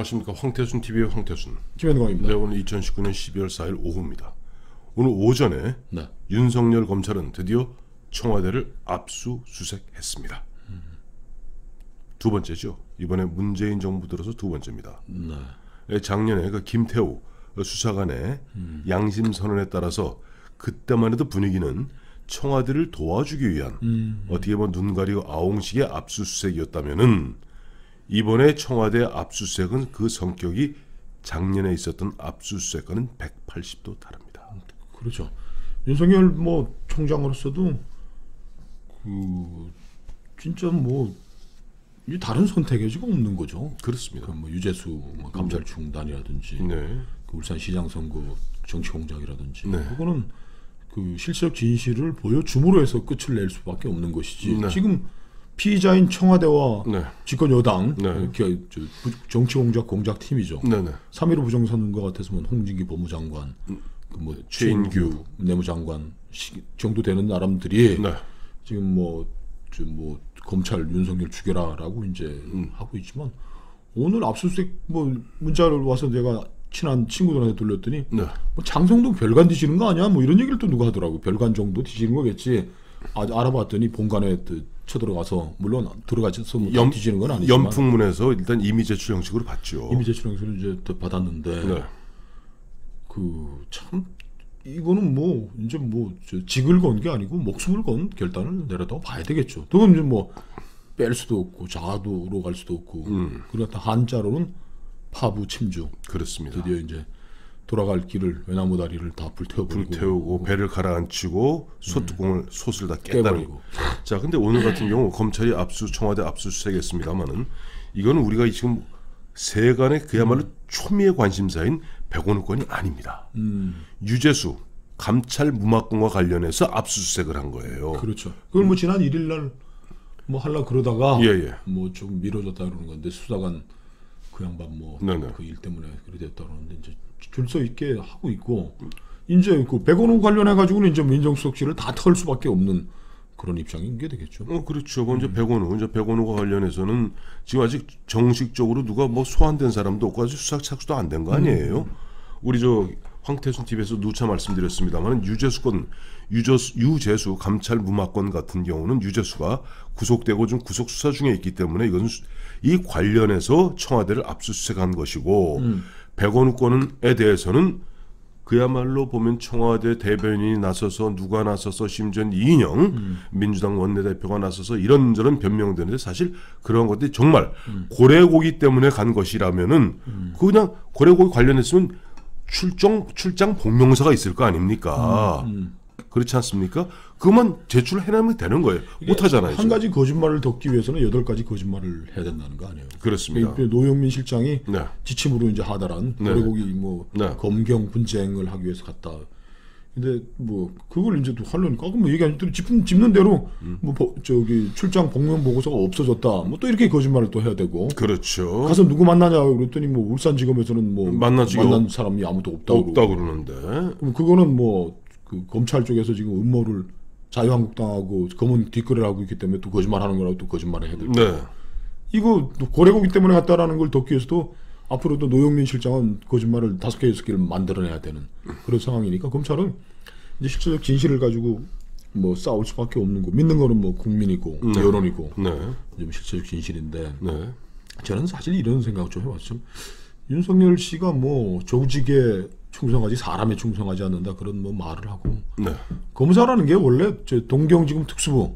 안녕하십니까. 황태순 TV의 황태순. 김현광입니다. 네, 오늘 2019년 12월 4일 오후입니다. 오늘 오전에 네. 윤석열 검찰은 드디어 청와대를 압수수색했습니다. 두 번째죠. 이번에 문재인 정부 들어서 두 번째입니다. 네. 작년에 그 김태우 수사관의 양심 선언에 따라서 그때만 해도 분위기는 청와대를 도와주기 위한 어떻게 보면 눈 가리고 아웅식의 압수수색이었다면은 이번에 청와대 압수수색은 그 성격이 작년에 있었던 압수수색과는 180도 다릅니다. 그렇죠. 윤석열 뭐 총장으로서도 그 진짜 뭐 이 다른 선택의지가 없는 거죠. 그렇습니다. 그 뭐 유재수 뭐 감찰 중단이라든지 네. 그 울산시장 선거 정치 공작이라든지 네. 그거는 그 실체적 진실을 보여줌으로 해서 끝을 낼 수밖에 없는 것이지. 네. 지금 피의자인 청와대와 네. 집권 여당 네. 정치 공작 팀이죠. 네네. 3.15 부정선거 같았으면 홍진기 법무장관, 그뭐 최인규 내무장관 정도 되는 사람들이 네. 지금 뭐 검찰 윤석열 죽여라라고 이제 하고 있지만 오늘 압수수색 뭐 문자를 와서 내가 친한 친구들한테 돌렸더니 네. 뭐 장성동 별관 뒤지는 거 아니야? 뭐 이런 얘기를 또 누가 하더라고. 별관 정도 뒤지는 거겠지. 알아봤더니 본관에 쳐들어가서 물론 들어가서 뭐 뒤지는 건 아니지만 연풍문에서 일단 이미 제출 형식으로 받죠. 이미 제출 형식을 이제 또 받았는데 네. 그 참 이거는 뭐 이제 뭐 직을 건 게 아니고 목숨을 건 결단을 내렸다고 봐야 되겠죠. 그건 이제 뭐 뺄 수도 없고 자도로 갈 수도 없고 그렇다 한자로는 파부 침주. 그렇습니다. 드디어 이제 돌아갈 길을 외나무 다리를 다 불태우고 배를 가라앉히고 솥을 다 깨버리고. 자, 근데 오늘 같은 경우 검찰이 청와대 압수수색했습니다만은 이거는 우리가 지금 세간의 그야말로 초미의 관심사인 백원우 건이 아닙니다. 유재수 감찰 무마건과 관련해서 압수수색을 한 거예요. 그렇죠. 그걸 뭐 지난 1일 날 뭐 하려 그러다가 예. 뭐 좀 미뤄졌다 그러는 건데 수사관 그 양반 뭐 그 일 때문에 그래 됐다 그러는데 이제 줄서 있게 하고 있고 이제 그 백원호 관련해 가지고는 이제 민정수석실을 다 털 수밖에 없는 그런 입장인 게 되겠죠. 그렇죠. 먼저 백원호가 관련해서는 지금 아직 정식적으로 누가 뭐 소환된 사람도 없고 아직 수사 착수도 안 된 거 아니에요. 우리 황태순 TV에서 누차 말씀드렸습니다만 유재수 감찰 무마건 같은 경우는 유재수가 구속되고 좀 구속 수사 중에 있기 때문에 이것은 이 관련해서 청와대를 압수수색한 것이고 백원우 건에 대해서는 그야말로 보면 청와대 대변인이 나서서 누가 나서서 심지어 이인영 민주당 원내대표가 나서서 이런저런 변명되는데 사실 그런 것들이 정말 고래고기 때문에 간 것이라면은 그냥 고래고기 관련했으면 출장 복명사가 있을 거 아닙니까? 그렇지 않습니까? 그만 제출해내면 되는 거예요. 못하잖아요. 한 가지 거짓말을 덮기 위해서는 8가지 거짓말을 해야 된다는 거 아니에요? 그렇습니다. 노영민 실장이 네. 지침으로 이제 하다란 고래고기 뭐 검경 분쟁을 하기 위해서 갔다. 근데 뭐 그걸 이제 또 하려니까 뭐 얘기 안 듣고 짚는 대로 뭐 출장 복면 보고서가 없어졌다. 뭐 또 이렇게 거짓말을 또 해야 되고. 그렇죠. 가서 누구 만나냐 그랬더니 뭐 울산지검에서는 뭐 만난 사람이 아무도 없다고 그러는데. 그럼 그거는 뭐 그 검찰 쪽에서 지금 음모를 자유한국당하고 검은 뒷거래를 하고 있기 때문에 또 거짓말하는 거라고 또 거짓말을 해야 되고. 네. 이거 고래고기 때문에 갔다라는 걸 덮기 위해서도 앞으로도 노영민 실장은 거짓말을 5개, 6개를 만들어내야 되는 그런 상황이니까 검찰은 이제 실질적 진실을 가지고 뭐 싸울 수밖에 없는 거. 믿는 거는 뭐 국민이고 여론이고 좀 실질적 진실인데 저는 사실 이런 생각을 좀 해봤죠. 윤석열 씨가 뭐 조직에 충성하지 사람에 충성하지 않는다 그런 뭐 말을 하고 검사라는 게 원래 동경지검 특수부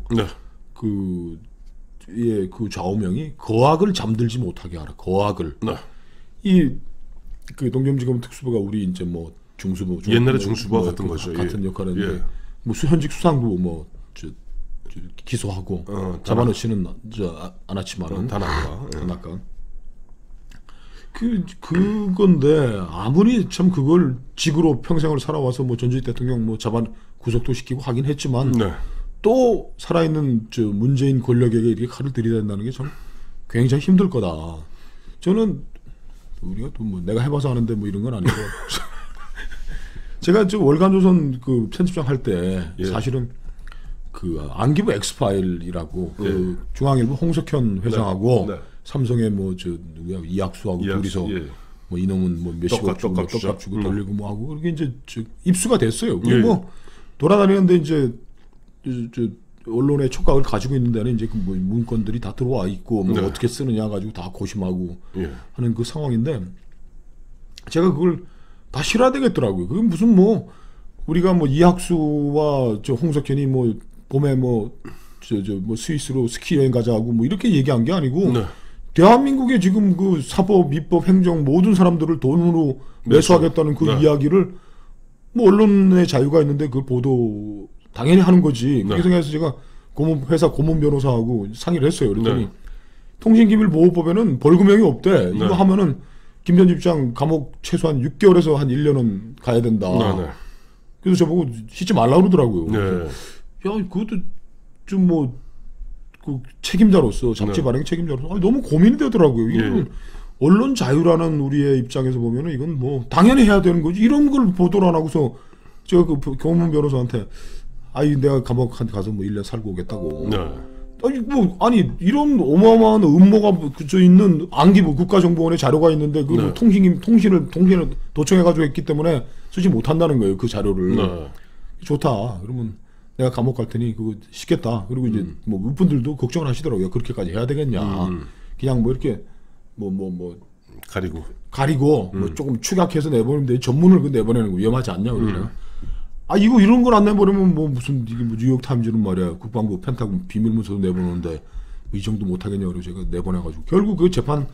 그 좌우명이 거악을 잠들지 못하게 하라. 거악을 그 동경지검 특수부가 우리 이제 뭐 중수부 옛날에 중수부와 같은 거죠. 같은 역할인데 뭐 현직 수상도 뭐 기소하고 잡아놓지는 않았지만은 단아까 그건데 아무리 참 그걸 직으로 평생을 살아와서 뭐 전직 대통령 뭐 구속도 시키고 하긴 했지만 또 살아있는 문재인 권력에게 이렇게 칼을 들이댄다는 게 참 굉장히 힘들 거다. 저는 우리가 또 뭐 내가 해봐서 아는데 뭐 이런 건 아니고 제가 월간조선 그 편집장 할 때 사실은 그 안기부 엑스파일이라고 그 중앙일보 홍석현 회장하고 삼성의 뭐 저 누구야 이학수하고 둘이서 예. 뭐 이놈은 뭐 몇십억 주고 떡값 떡값 주고 주자. 돌리고 뭐 하고 그게 이제 입수가 됐어요. 예. 뭐 돌아다니는데 이제 저 언론의 촉각을 가지고 있는 데는 이제 그 뭐 문건들이 다 들어와 있고 뭐 네. 어떻게 쓰느냐 가지고 다 고심하고 예. 하는 그 상황인데 제가 그걸 다 실어야 되겠더라고요. 그게 무슨 뭐 우리가 뭐 이학수와 저 홍석현이 뭐 봄에 뭐 뭐 스위스로 스키 여행 가자고 뭐 이렇게 얘기한 게 아니고 네. 대한민국의 지금 그 사법, 입법, 행정 모든 사람들을 돈으로 매수하겠다는 그 네. 이야기를 뭐 언론의 자유가 있는데 그걸 보도 당연히 하는 거지. 그렇게 네. 생각해서 제가 회사 고문 변호사하고 상의를 했어요. 그랬더니 네. 통신기밀보호법에는 벌금형이 없대. 네. 이거 하면은 김 전 집장 감옥 최소한 6개월에서 한 1년은 가야 된다. 네. 그래서 저보고 씻지 말라 그러더라고요. 네. 야, 그것도 좀 뭐 그 책임자로서 잡지 네. 발행 책임자로서 너무 고민이 되더라고요. 이건 예. 언론 자유라는 우리의 입장에서 보면은 이건 뭐 당연히 해야 되는 거지. 이런 걸 보도를 안 하고서 제가 그 교문 변호사한테 아이 내가 감옥 가서 뭐 1년 살고 오겠다고. 네. 아니 이런 어마어마한 음모가 그저 있는 안기부 국가정보원의 자료가 있는데 그 네. 통신을 도청해가지고 했기 때문에 쓰지 못한다는 거예요. 그 자료를. 네. 좋다. 그러면 내가 감옥 갈 테니 그거 쉽겠다. 그리고 이제 뭐 분들도 걱정을 하시더라고요. 그렇게까지 해야 되겠냐. 그냥 뭐 이렇게 뭐 가리고 뭐 조금 축약해서 내보내면 돼. 전문을 그 내보내는 거 위험하지 않냐 그러냐. 아 이거 이런 걸 안 내보내면 뭐 무슨 이게 뭐 뉴욕 타임즈는 말이야 국방부 펜타곤 비밀문서도 내보내는데 이 정도 못 하겠냐 그러고 제가 내보내가지고 결국 그 재판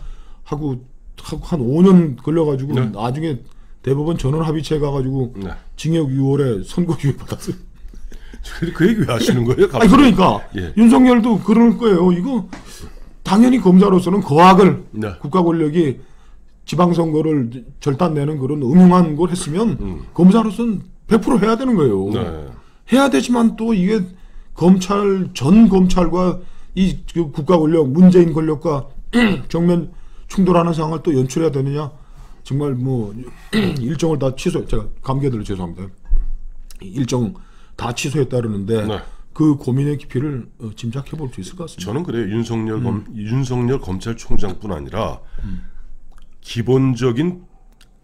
하고 한 5년 걸려가지고 네. 나중에 대법원 전원 합의체 가가지고 네. 징역 6월에 선고유예 받았어요. 그 얘기 왜 하시는 거예요? 아니 그러니까 예. 윤석열도 그럴 거예요. 이거 당연히 검사로서는 거악을 네. 국가 권력이 지방선거를 절단내는 그런 음흉한 걸 했으면 검사로서는 100% 해야 되는 거예요. 네. 해야 되지만 또 이게 전 검찰과 이 국가 권력 문재인 권력과 정면 충돌하는 상황을 또 연출해야 되느냐. 정말 뭐 일정을 다 제가 감개들을 죄송합니다. 일정 다 취소했다 그러는데 네. 그 고민의 깊이를 짐작해 볼 수 있을 것 같습니다. 저는 그래요. 윤석열 검찰총장뿐 아니라 기본적인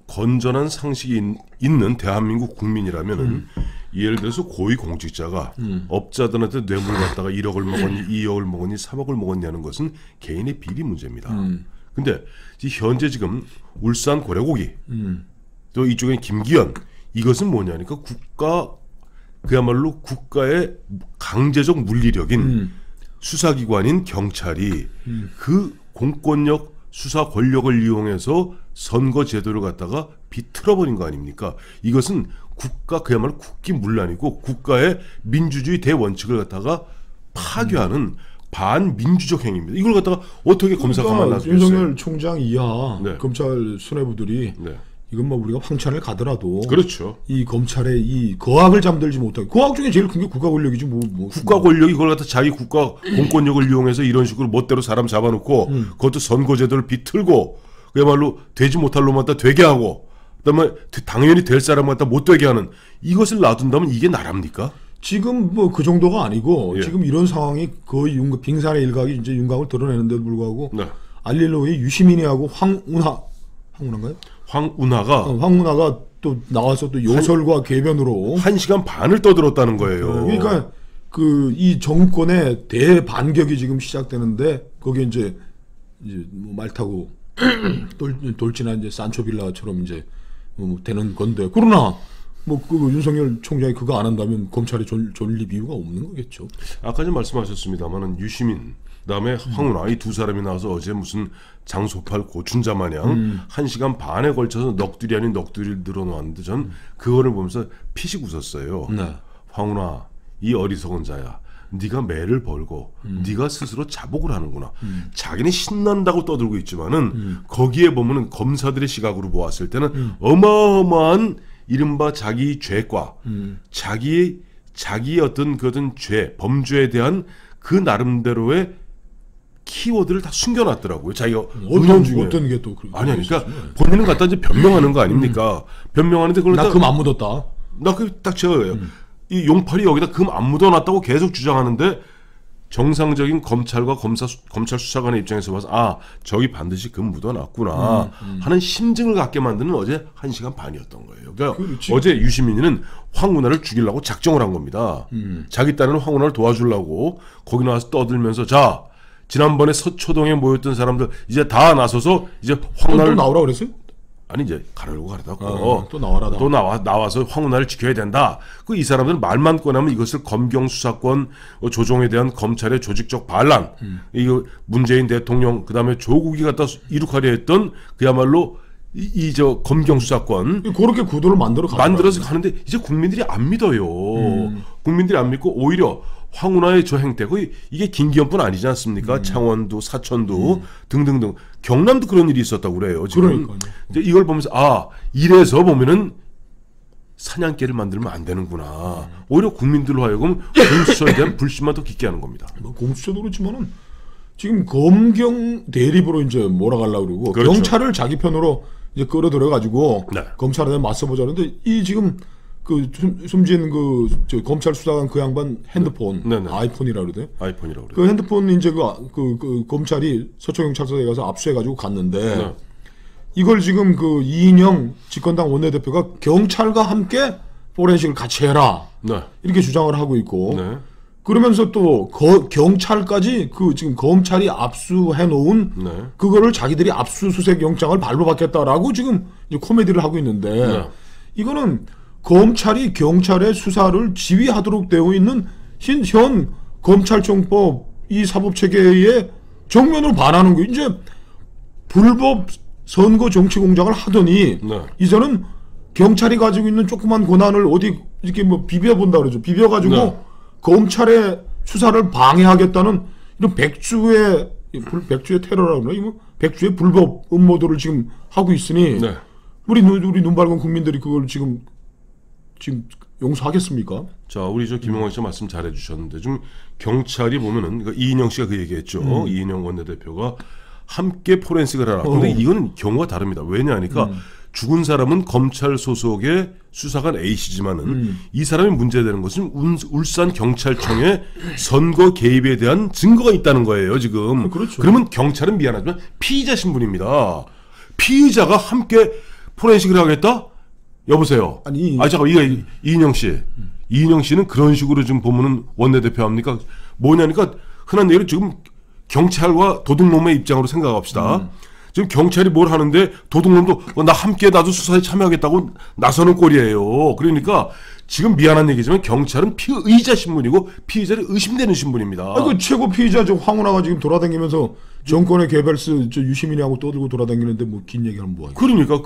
건전한 상식이 있는 대한민국 국민이라면은 예를 들어서 고위공직자가 업자들한테 뇌물 갖다가 1억을 먹었니, 2억을 먹었니, 3억을 먹었냐는 것은 개인의 비리 문제입니다. 근데 현재 지금 울산 고래고기 또 이쪽에 김기현 이것은 뭐냐니까 그야말로 국가의 강제적 물리력인 수사기관인 경찰이 그 공권력 수사 권력을 이용해서 선거 제도를 갖다가 비틀어버린 거 아닙니까? 이것은 그야말로 국기문란이고 국가의 민주주의 대원칙을 갖다가 파괴하는 반민주적 행위입니다. 이걸 갖다가 어떻게 검사가 만나서 윤석열 총장 이하 네. 검찰 수뇌부들이 네. 이건 뭐 우리가 황천을 가더라도 그렇죠. 이 검찰의 이 거악을 잠들지 못하게 거악 중에 제일 큰 게 국가 권력이지 뭐 국가 권력이 그걸 갖다 자기 국가 공권력을 이용해서 이런 식으로 멋대로 사람 잡아놓고 그것도 선거제도를 비틀고 그야말로 되지 못할 놈 갖다 되게 하고 그다음에 당연히 될 사람 갖다 못 되게 하는 이것을 놔둔다면 이게 나랍니까? 지금 뭐 그 정도가 아니고 예. 지금 이런 상황이 거의 빙산의 일각이 이제 윤곽을 드러내는데도 불구하고 네. 알릴로의 유시민이하고 황운하인가요? 황운하가 또 나와서 또 요설과 궤변으로 1시간 반을 떠들었다는 거예요. 그러니까 그 이 정권의 대반격이 지금 시작되는데 거기에 이제 뭐 말 타고 돌진한 이제 산초빌라처럼 이제 뭐 되는 건데 그러나 뭐 그 윤석열 총장이 그거 안 한다면 검찰의 존립 이유가 없는 거겠죠. 아까 전 말씀하셨습니다만은 유시민 그다음에 황운하 이 두 사람이 나와서 어제 무슨 장소팔 고춘자 마냥 1시간 반에 걸쳐서 넋두리 아닌 넋두리를 늘어놓았는데 전 그거를 보면서 피식 웃었어요. 네. 황운하 이 어리석은 자야. 네가 매를 벌고 네가 스스로 자복을 하는구나. 자기는 신난다고 떠들고 있지만은 거기에 보면은 검사들의 시각으로 보았을 때는 어마어마한 이른바 자기 죄과 자기의 어떤 범죄에 대한 그 나름대로의 키워드를 다 숨겨놨더라고요. 자기가 어떤 게 또 아니 그러니까 본인은 갖다 이제 변명하는 거 아닙니까? 변명하는데 그걸 나 금 안 묻었다. 나 그 딱 제가 이 용팔이 여기다 금 안 묻어놨다고 계속 주장하는데 정상적인 검찰과 검찰 수사관의 입장에서 봐서 아 저기 반드시 금 묻어놨구나 하는 심증을 갖게 만드는 어제 1시간 반이었던 거예요. 그러니까 그렇지. 어제 유시민이는 황운하를 죽이려고 작정을 한 겁니다. 자기 딸은 황운하를 도와주려고 거기 나와서 떠들면서 자 지난번에 서초동에 모였던 사람들 이제 다 나서서 이제 또 황운하를 나오라 그랬어요? 아니 이제 가려고 가려다고 또 나와라. 또 나와서 황운하를 지켜야 된다. 그 이 사람들은 말만 꺼내면 이것을 검경 수사권 조정에 대한 검찰의 조직적 반란, 이거 문재인 대통령 그다음에 조국이 갖다 이룩하려 했던 그야말로 이 저 검경 수사권 그렇게 구도를 만들어서 가는데 이제 국민들이 안 믿어요. 국민들이 안 믿고 오히려 황운하의 저 행태, 거의 이게 김기현뿐 아니지 않습니까? 창원도, 사천도 등등등 경남도 그런 일이 있었다고 그래요. 지금 그러니까요. 이제 이걸 보면서 아 이래서 보면은 사냥개를 만들면 안 되는구나. 오히려 국민들로 하여금 공수처에 대한 불신만 더 깊게 하는 겁니다. 뭐 공수처도 그렇지만은 지금 검경 대립으로 이제 몰아가려고 그러고 그렇죠. 경찰을 자기 편으로 이제 끌어들여 가지고 네. 검찰에 맞서보자는데 이 지금 그 숨진 그 저 검찰 수사관 그 양반 핸드폰 네네. 아이폰이라 그러대요. 아이폰이라고 그래요. 그 핸드폰 이제 그 검찰이 서초경찰서에 가서 압수해가지고 갔는데 네. 이걸 지금 그 이인영 집권당 원내대표가 경찰과 함께 포렌식을 같이 해라 네. 이렇게 주장을 하고 있고 네. 그러면서 또 경찰까지 그 지금 검찰이 압수해 놓은 네. 그거를 자기들이 압수수색 영장을 발부 받겠다라고 지금 이제 코미디를 하고 있는데 네. 이거는 검찰이 경찰의 수사를 지휘하도록 되어 있는 현 검찰청법 이 사법체계에 정면으로 반하는 거 이제 불법 선거 정치 공작을 하더니 네. 이제는 경찰이 가지고 있는 조그만 권한을 어디 이렇게 뭐 비벼본다 그러죠. 비벼가지고 네. 검찰의 수사를 방해하겠다는 이런 백주의 테러라고 그러나 뭐 백주의 불법 음모들을 지금 하고 있으니 네. 우리 눈 밝은 국민들이 그걸 지금 용서하겠습니까? 자, 우리 저 김영환 씨 말씀 잘해 주셨는데 좀 경찰이 보면은 그러니까 이인영 씨가 그 얘기했죠. 이인영 원내대표가 함께 포렌식을 하라. 근데 이건 경우가 다릅니다. 왜냐하니까 죽은 사람은 검찰 소속의 수사관 A씨지만은 이 사람이 문제되는 것은 울산 경찰청의 선거 개입에 대한 증거가 있다는 거예요. 지금. 그렇죠. 그러면 경찰은 미안하지만 피의자 신분입니다. 피의자가 함께 포렌식을 하겠다? 여보세요. 아니 잠깐 이인영 씨. 이인영 씨는 그런 식으로 지금 보면은 원내대표 합니까? 뭐냐니까 흔한 얘기로 지금 경찰과 도둑놈의 입장으로 생각합시다. 지금 경찰이 뭘 하는데 도둑놈도 나 함께 나도 수사에 참여하겠다고 나서는 꼴이에요. 그러니까 지금 미안한 얘기지만 경찰은 피의자 신분이고 피의자를 의심되는 신분입니다. 그 최고 피의자 저 황운하가 지금 돌아다니면서 정권의 개별스 저 유시민이하고 떠들고 돌아다니는데 뭐 긴 얘기하면 뭐하겠어. 그러니까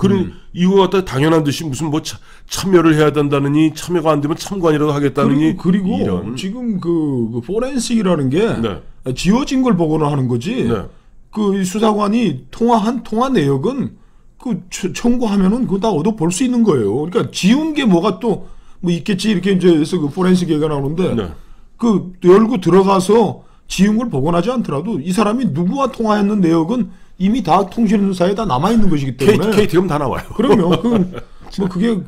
이거 갖다 당연한 듯이 무슨 뭐 참여를 해야 된다느니 참여가 안 되면 참관이라도 하겠다느니 그리고 이런. 지금 그 포렌식이라는 게 네. 지어진 걸 보고는 하는 거지. 네. 그 수사관이 통화 내역은 그 청구하면은 그거 다 얻어 볼 수 있는 거예요. 그러니까 지운 게 뭐가 또 뭐 있겠지 이렇게 이제 해서 그 포렌식 얘기가 나오는데 네. 그 열고 들어가서 지운 걸 복원하지 않더라도 이 사람이 누구와 통화했는 내역은 이미 다 통신사에 다 남아 있는 것이기 때문에 KTM 다 나와요. 그러면 뭐 그게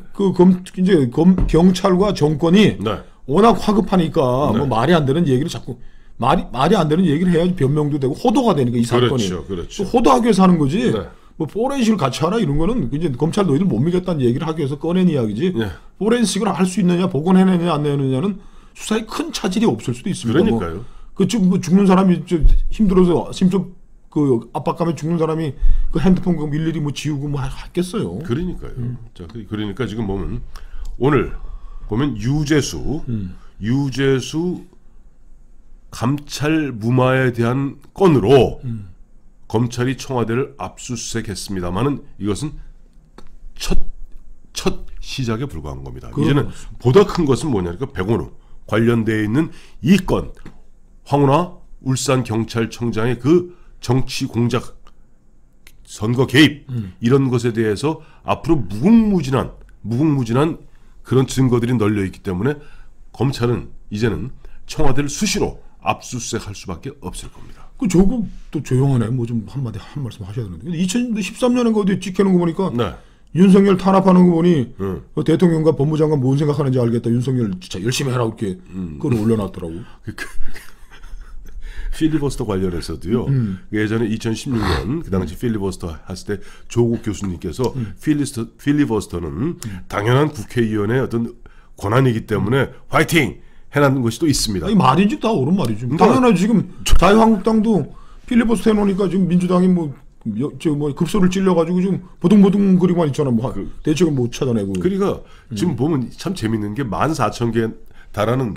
이제 경찰과 정권이 네. 워낙 화급하니까 네. 뭐 말이 안 되는 얘기를 자꾸 말이 안 되는 얘기를 해야지 변명도 되고 호도가 되니까 이 사건이 그렇죠. 호도하기 위해서 하는 거지. 네. 뭐 포렌식을 같이 하라 이런 거는 이제 검찰 너희들 못 믿겠다는 얘기를 하기 위해서 꺼낸 이야기지. 네. 포렌식을 할 수 있느냐 복원해내느냐 안 내느냐는 수사에 큰 차질이 없을 수도 있습니다. 그러니까요. 그 지금 뭐 죽는 사람이 힘들어서 심적 그 압박감에 죽는 사람이 그 핸드폰 그 일일이 뭐 지우고 뭐 했겠어요. 그러니까요. 자, 그러니까 지금 보면 오늘 보면 유재수 감찰 무마에 대한 건으로 검찰이 청와대를 압수수색했습니다만은 이것은 첫 시작에 불과한 겁니다. 이제는 보다 큰 것은 뭐냐니까 백원우 관련되어 있는 이 건 황운하 울산 경찰청장의 그 정치 공작 선거 개입 이런 것에 대해서 앞으로 무궁무진한 그런 증거들이 널려 있기 때문에 검찰은 이제는 청와대를 수시로 압수수색할 수밖에 없을 겁니다. 그 조국 또 조용하네. 뭐 좀 한 말씀 하셔야 되는데. 2013년에 어디 찍혀는 거 보니까 네. 윤석열 탄압하는 거 보니 그 대통령과 법무장관 뭔 생각하는지 알겠다. 윤석열 진짜 열심히 해라 이렇게 그걸 올려놨더라고. 필리버스터 관련해서도요. 예전에 2016년 그 당시 필리버스터 했을 때 조국 교수님께서 필리버스터는 당연한 국회의원의 어떤 권한이기 때문에 화이팅 해놨는 것이 또 있습니다. 아니, 말인지 다 옳은 말이죠. 그러니까 당연하지. 지금 자유한국당도 필리버스터 해놓으니까 지금 민주당이 뭐 급소를 찔려가지고 지금 보둥보둥 거리만 있잖아. 뭐 대책을 못 찾아내고. 그러니까 지금 보면 참 재밌는 게 14,000개 달하는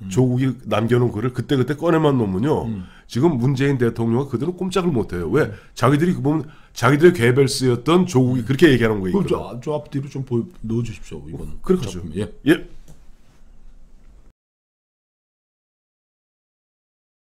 조국이 남겨놓은 글을 그때그때 꺼내만 놓으면요. 지금 문재인 대통령은 그대로 꼼짝을 못해요. 왜? 자기들이 그 보면 자기들의 괴벨스였던 조국이 그렇게 얘기하는 거예요. 저 앞뒤로 좀 넣어주십시오. 이건 그렇죠. 예. 예.